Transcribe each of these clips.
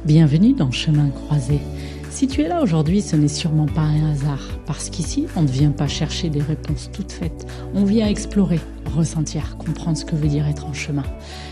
Bienvenue dans Chemin Croisé. Si tu es là aujourd'hui, ce n'est sûrement pas un hasard, parce qu'ici, on ne vient pas chercher des réponses toutes faites, on vient explorer, ressentir, comprendre ce que veut dire être en chemin.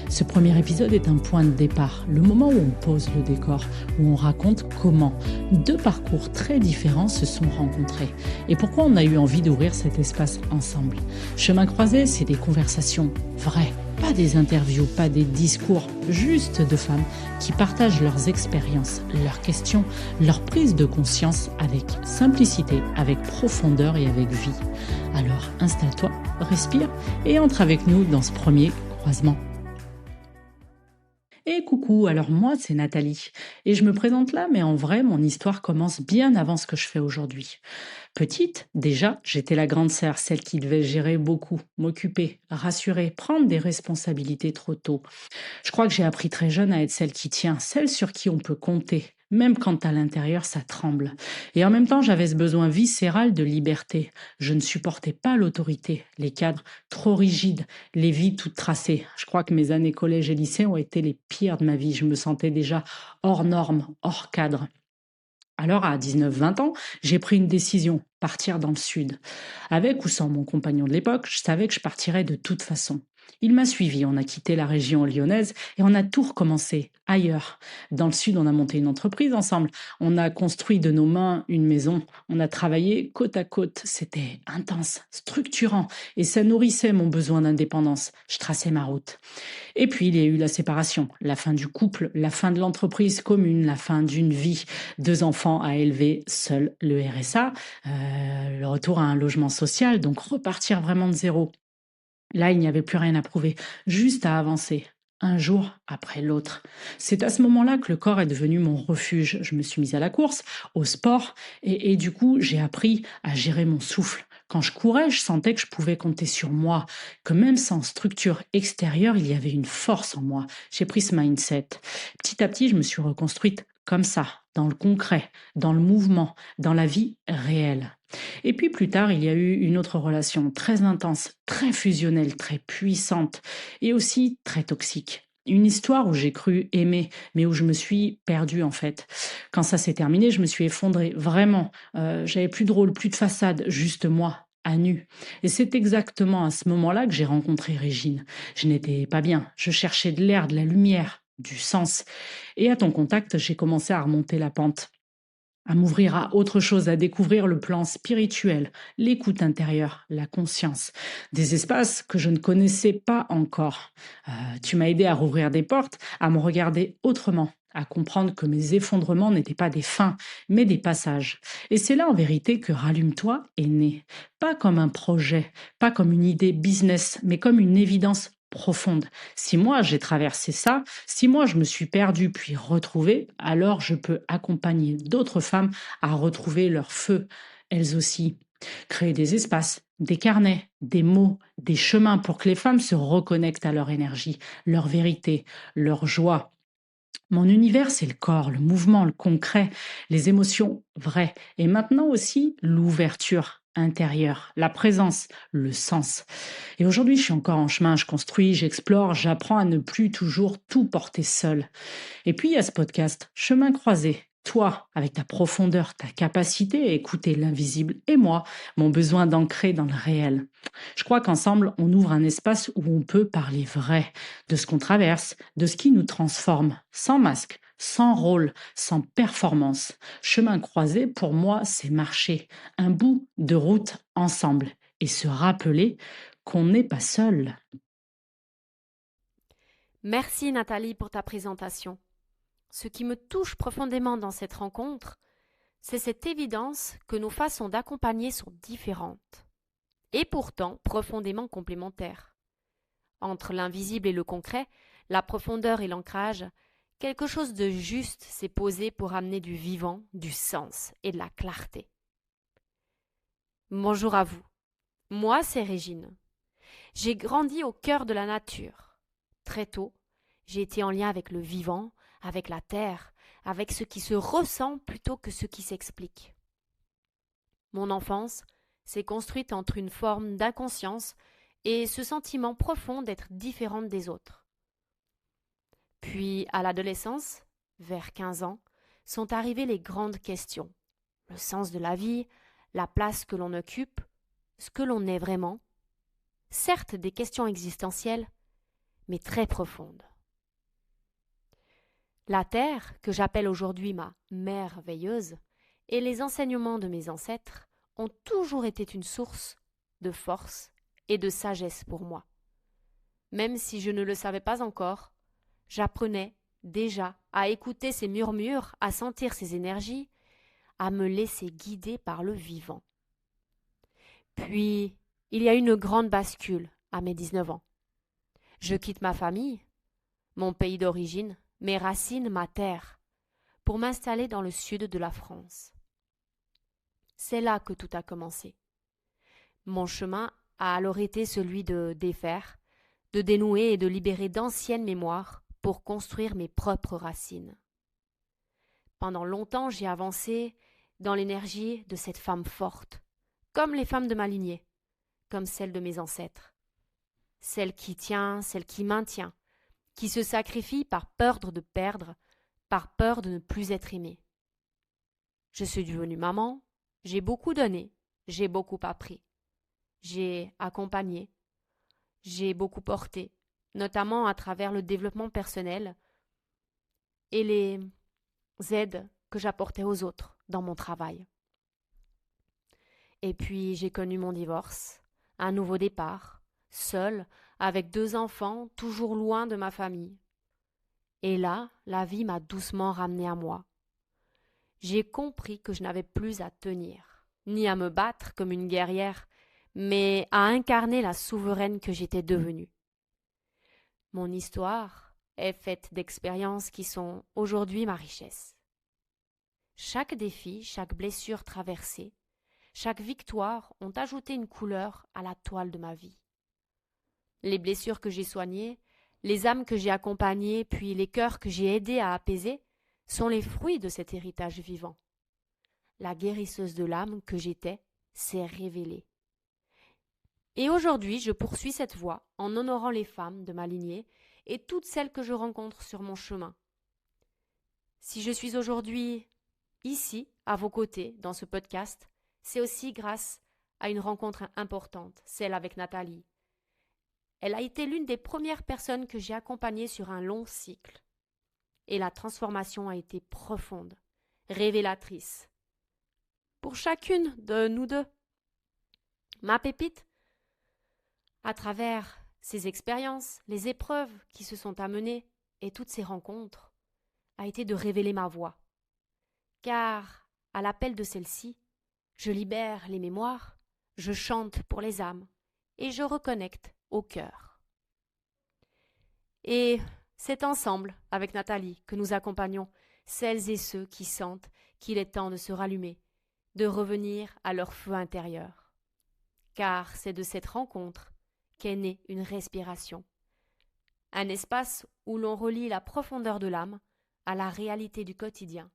Ce premier épisode est un point de départ, le moment où on pose le décor, où on raconte comment deux parcours très différents se sont rencontrés et pourquoi on a eu envie d'ouvrir cet espace ensemble. Chemin Croisé, c'est des conversations vraies. Pas des interviews, pas des discours, juste de femmes qui partagent leurs expériences, leurs questions, leur prise de conscience avec simplicité, avec profondeur et avec vie. Alors installe-toi, respire et entre avec nous dans ce premier croisement. Et coucou, alors moi c'est Nathalie et je me présente là, mais en vrai mon histoire commence bien avant ce que je fais aujourd'hui. Petite, déjà, j'étais la grande sœur, celle qui devait gérer beaucoup, m'occuper, rassurer, prendre des responsabilités trop tôt. Je crois que j'ai appris très jeune à être celle qui tient, celle sur qui on peut compter, même quand à l'intérieur ça tremble. Et en même temps, j'avais ce besoin viscéral de liberté. Je ne supportais pas l'autorité, les cadres trop rigides, les vies toutes tracées. Je crois que mes années collège et lycée ont été les pires de ma vie. Je me sentais déjà hors norme, hors cadre. Alors, à 19-20 ans, j'ai pris une décision, partir dans le sud. Avec ou sans mon compagnon de l'époque, je savais que je partirais de toute façon. Il m'a suivi, on a quitté la région lyonnaise et on a tout recommencé ailleurs. Dans le sud, on a monté une entreprise ensemble, on a construit de nos mains une maison, on a travaillé côte à côte. C'était intense, structurant et ça nourrissait mon besoin d'indépendance. Je traçais ma route. Et puis, il y a eu la séparation, la fin du couple, la fin de l'entreprise commune, la fin d'une vie, deux enfants à élever, seul le RSA, le retour à un logement social, donc repartir vraiment de zéro. Là, il n'y avait plus rien à prouver, juste à avancer, un jour après l'autre. C'est à ce moment-là que le corps est devenu mon refuge. Je me suis mise à la course, au sport, et du coup, j'ai appris à gérer mon souffle. Quand je courais, je sentais que je pouvais compter sur moi, que même sans structure extérieure, il y avait une force en moi. J'ai pris ce mindset. Petit à petit, je me suis reconstruite comme ça, dans le concret, dans le mouvement, dans la vie réelle. Et puis plus tard, il y a eu une autre relation très intense, très fusionnelle, très puissante et aussi très toxique. Une histoire où j'ai cru aimer, mais où je me suis perdue en fait. Quand ça s'est terminé, je me suis effondrée, vraiment. J'avais plus de rôle, plus de façade, juste moi, à nu. Et c'est exactement à ce moment-là que j'ai rencontré Régine. Je n'étais pas bien, je cherchais de l'air, de la lumière, du sens. Et à ton contact, j'ai commencé à remonter la pente, à m'ouvrir à autre chose, à découvrir le plan spirituel, l'écoute intérieure, la conscience, des espaces que je ne connaissais pas encore. Tu m'as aidé à rouvrir des portes, à me regarder autrement, à comprendre que mes effondrements n'étaient pas des fins, mais des passages. Et c'est là en vérité que Rallume-toi est né. Pas comme un projet, pas comme une idée business, mais comme une évidence profonde. Si moi j'ai traversé ça, si moi je me suis perdue puis retrouvée, alors je peux accompagner d'autres femmes à retrouver leur feu, elles aussi. Créer des espaces, des carnets, des mots, des chemins pour que les femmes se reconnectent à leur énergie, leur vérité, leur joie. Mon univers, c'est le corps, le mouvement, le concret, les émotions vraies. Et maintenant aussi, l'ouverture intérieure, la présence, le sens. Et aujourd'hui, je suis encore en chemin, je construis, j'explore, j'apprends à ne plus toujours tout porter seul. Et puis, il y a ce podcast, Chemin croisé. Toi, avec ta profondeur, ta capacité à écouter l'invisible, et moi, mon besoin d'ancrer dans le réel. Je crois qu'ensemble, on ouvre un espace où on peut parler vrai, de ce qu'on traverse, de ce qui nous transforme, sans masque, sans rôle, sans performance. Chemin croisé, pour moi, c'est marcher, un bout de route ensemble, et se rappeler qu'on n'est pas seul. Merci Nathalie pour ta présentation. Ce qui me touche profondément dans cette rencontre, c'est cette évidence que nos façons d'accompagner sont différentes, et pourtant profondément complémentaires. Entre l'invisible et le concret, la profondeur et l'ancrage, quelque chose de juste s'est posé pour amener du vivant, du sens et de la clarté. Bonjour à vous. Moi, c'est Régine. J'ai grandi au cœur de la nature. Très tôt, j'ai été en lien avec le vivant, avec la terre, avec ce qui se ressent plutôt que ce qui s'explique. Mon enfance s'est construite entre une forme d'inconscience et ce sentiment profond d'être différente des autres. Puis, à l'adolescence, vers 15 ans, sont arrivées les grandes questions. Le sens de la vie, la place que l'on occupe, ce que l'on est vraiment. Certes, des questions existentielles, mais très profondes. La terre, que j'appelle aujourd'hui ma mère veilleuse, et les enseignements de mes ancêtres ont toujours été une source de force et de sagesse pour moi. Même si je ne le savais pas encore, j'apprenais déjà à écouter ces murmures, à sentir ces énergies, à me laisser guider par le vivant. Puis, il y a une grande bascule à mes 19 ans. Je quitte ma famille, mon pays d'origine, mes racines, ma terre, pour m'installer dans le sud de la France. C'est là que tout a commencé. Mon chemin a alors été celui de défaire, de dénouer et de libérer d'anciennes mémoires pour construire mes propres racines. Pendant longtemps, j'ai avancé dans l'énergie de cette femme forte, comme les femmes de ma lignée, comme celle de mes ancêtres. Celle qui tient, celle qui maintient, qui se sacrifie par peur de perdre, par peur de ne plus être aimée. Je suis devenue maman, j'ai beaucoup donné, j'ai beaucoup appris. J'ai accompagné, j'ai beaucoup porté, notamment à travers le développement personnel et les aides que j'apportais aux autres dans mon travail. Et puis j'ai connu mon divorce, un nouveau départ, seule, avec 2 enfants, toujours loin de ma famille. Et là, la vie m'a doucement ramenée à moi. J'ai compris que je n'avais plus à tenir, ni à me battre comme une guerrière, mais à incarner la souveraine que j'étais devenue. Mon histoire est faite d'expériences qui sont aujourd'hui ma richesse. Chaque défi, chaque blessure traversée, chaque victoire ont ajouté une couleur à la toile de ma vie. Les blessures que j'ai soignées, les âmes que j'ai accompagnées, puis les cœurs que j'ai aidés à apaiser, sont les fruits de cet héritage vivant. La guérisseuse de l'âme que j'étais s'est révélée. Et aujourd'hui, je poursuis cette voie en honorant les femmes de ma lignée et toutes celles que je rencontre sur mon chemin. Si je suis aujourd'hui ici, à vos côtés, dans ce podcast, c'est aussi grâce à une rencontre importante, celle avec Nathalie. Elle a été l'une des premières personnes que j'ai accompagnées sur un long cycle. Et la transformation a été profonde, révélatrice. Pour chacune de nous deux. Ma pépite, à travers ces expériences, les épreuves qui se sont amenées et toutes ces rencontres, a été de révéler ma voix. Car, à l'appel de celle-ci, je libère les mémoires, je chante pour les âmes et je reconnecte au cœur. Et c'est ensemble, avec Nathalie, que nous accompagnons celles et ceux qui sentent qu'il est temps de se rallumer, de revenir à leur feu intérieur. Car c'est de cette rencontre qu'est née une respiration. Un espace où l'on relie la profondeur de l'âme à la réalité du quotidien.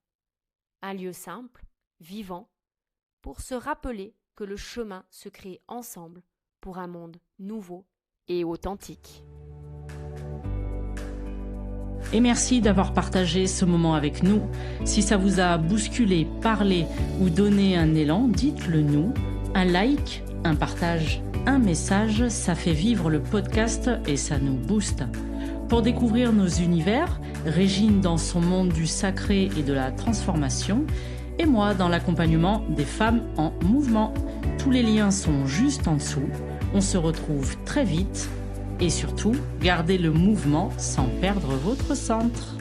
Un lieu simple, vivant, pour se rappeler que le chemin se crée ensemble pour un monde nouveau et authentique. Et merci d'avoir partagé ce moment avec nous. Si ça vous a bousculé, parlé ou donné un élan, dites-le nous. Un like, un partage, un message, ça fait vivre le podcast et ça nous booste. Pour découvrir nos univers, Régine dans son monde du sacré et de la transformation, et moi dans l'accompagnement des femmes en mouvement. Tous les liens sont juste en dessous. On se retrouve très vite. Et surtout, gardez le mouvement sans perdre votre centre.